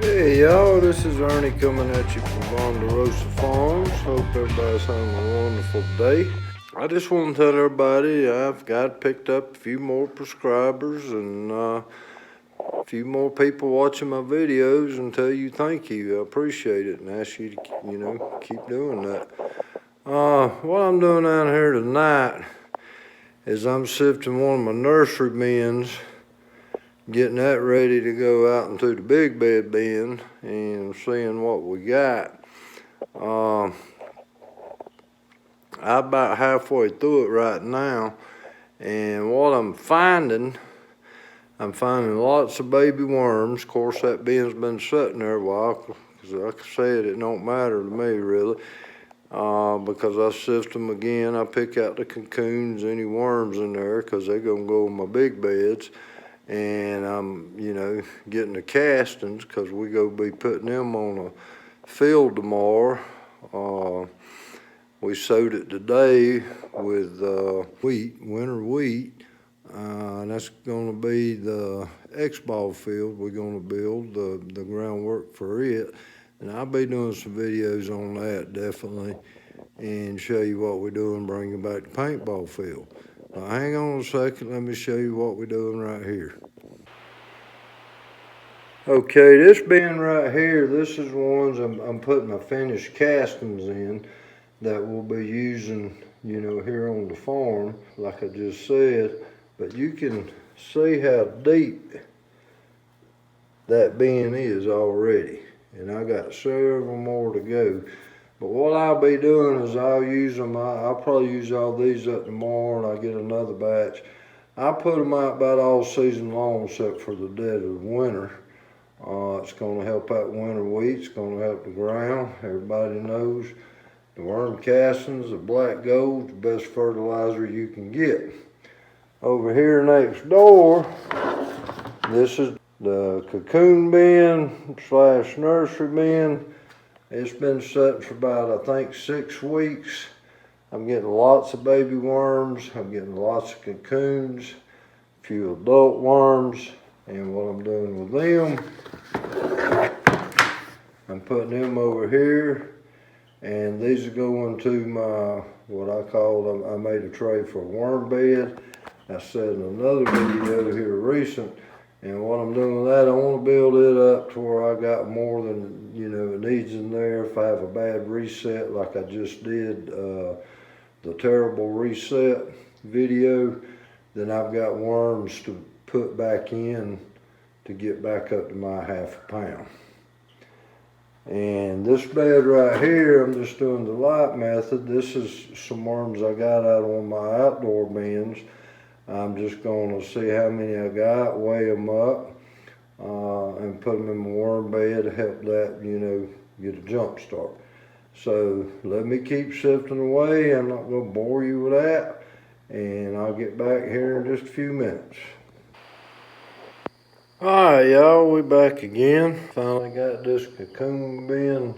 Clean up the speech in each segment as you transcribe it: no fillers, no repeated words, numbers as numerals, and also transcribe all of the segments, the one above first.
Hey y'all, this is Ernie coming at you from Vaughn-Da-Rosa Farms. Hope everybody's having a wonderful day. I just want to tell everybody I've picked up a few more prescribers and a few more people watching my videos and tell you thank you. I appreciate it and ask you to, keep doing that. What I'm doing down here tonight is I'm sifting one of my nursery bins, getting that ready to go out into the big bed bin and seeing what we got. I'm about halfway through it right now, and what I'm finding lots of baby worms. Of course, that bin's been sitting there a while, because like I said, it don't matter to me really, because I sift them again. I pick out the cocoons, any worms in there, because they're gonna go in my big beds. And I'm, getting the castings, because we go be putting them on a field tomorrow. We sowed it today with winter wheat, and that's gonna be the X-ball field we're gonna build, the groundwork for it. And I'll be doing some videos on that, definitely, and show you what we're doing, bringing back the paintball field. Now, hang on a second, let me show you what we're doing right here. Okay, this bin right here, this is ones I'm putting my finished castings in that we'll be using, here on the farm, like I just said. But you can see how deep that bin is already. And I got several more to go. But what I'll be doing is I'll use them, I'll probably use all these up tomorrow and I'll get another batch. I put them out about all season long except for the dead of the winter. It's going to help out winter wheat. It's going to help the ground. Everybody knows the worm castings, the black gold, the best fertilizer you can get. Over here next door, this is the cocoon bin / nursery bin. It's been sitting for about, I think, 6 weeks. I'm getting lots of baby worms. I'm getting lots of cocoons, a few adult worms. And what I'm doing with them, I'm putting them over here, and these are going to my, what I call, I made a tray for a worm bed. I said in another video here recent, and what I'm doing with that, I want to build it up to where I got more than, it needs in there. If I have a bad reset like I just did, the terrible reset video, then I've got worms to put back in to get back up to my ½ pound. And this bed right here, I'm just doing the light method. This is some worms I got out on my outdoor bins. I'm just going to see how many I got, weigh them up, and put them in my worm bed to help that, get a jump start. So let me keep sifting away. I'm not going to bore you with that. And I'll get back here in just a few minutes. Alright y'all, we back again. Finally got this cocoon bin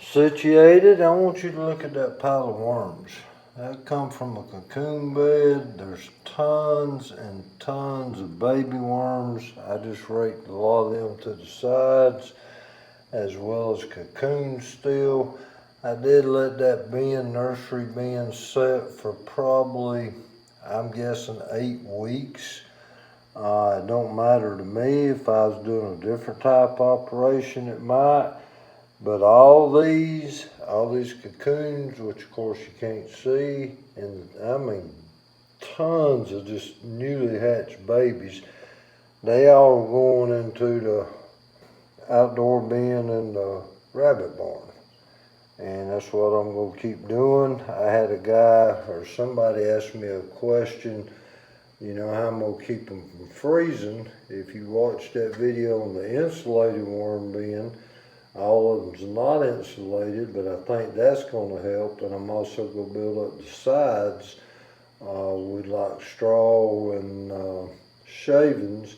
situated. I want you to look at that pile of worms. That come from a cocoon bed. There's tons and tons of baby worms. I just raked a lot of them to the sides, as well as cocoons still. I did let that nursery bin set for probably, I'm guessing, 8 weeks. It don't matter to me. If I was doing a different type of operation, it might. But all these cocoons, which of course you can't see, and I mean tons of just newly hatched babies, they all going into the outdoor bin in the rabbit barn. And that's what I'm going to keep doing. I had a guy or somebody ask me a question, how I'm going to keep them from freezing. If you watch that video on the insulated worm bin, all of them's not insulated, but I think that's going to help. And I'm also going to build up the sides with like straw and shavings.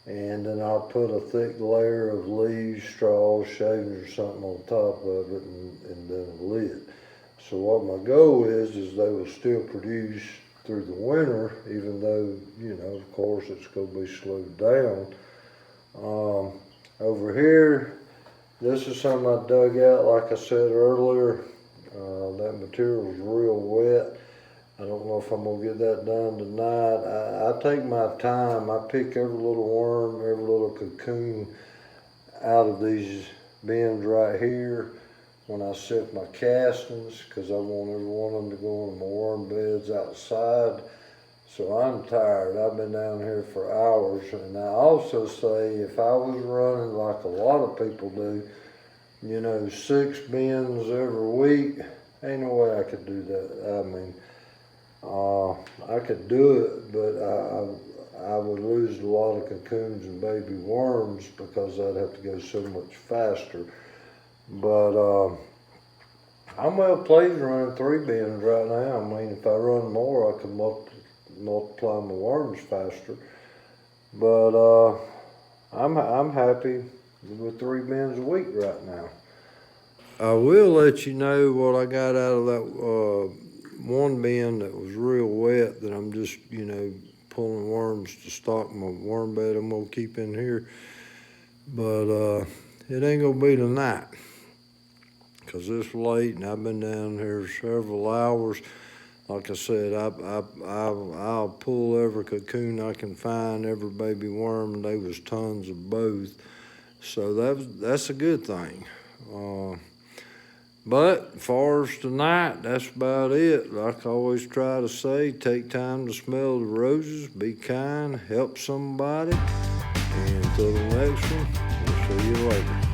And then I'll put a thick layer of leaves, straw, shavings or something on top of it, and then a lid. So what my goal is they will still produce through the winter, even though, of course it's going to be slowed down. Over here, this is something I dug out, like I said earlier. That material is real wet. I don't know if I'm gonna get that done tonight. I take my time. I pick every little worm, every little cocoon out of these bins right here when I sift my castings, because I want every one of them to go in my worm beds outside. So I'm tired. I've been down here for hours. And I also say, if I was running like a lot of people do, 6 bins every week, ain't no way I could do that. I mean, I could do it, but I would lose a lot of cocoons and baby worms because I'd have to go so much faster. But I'm well pleased running 3 bins right now. I mean, if I run more, I could multiply my worms faster. But I'm happy with 3 bins a week right now. I will let you know what I got out of that one bin that was real wet that I'm just, pulling worms to stock my worm bed I'm gonna keep in here. But it ain't gonna be tonight, because it's late and I've been down here several hours. Like I said, I'll pull every cocoon I can find, every baby worm, and there was tons of both. So that's a good thing. But as far as tonight, that's about it. Like I always try to say, take time to smell the roses, be kind, help somebody. And until the next one, we'll see you later.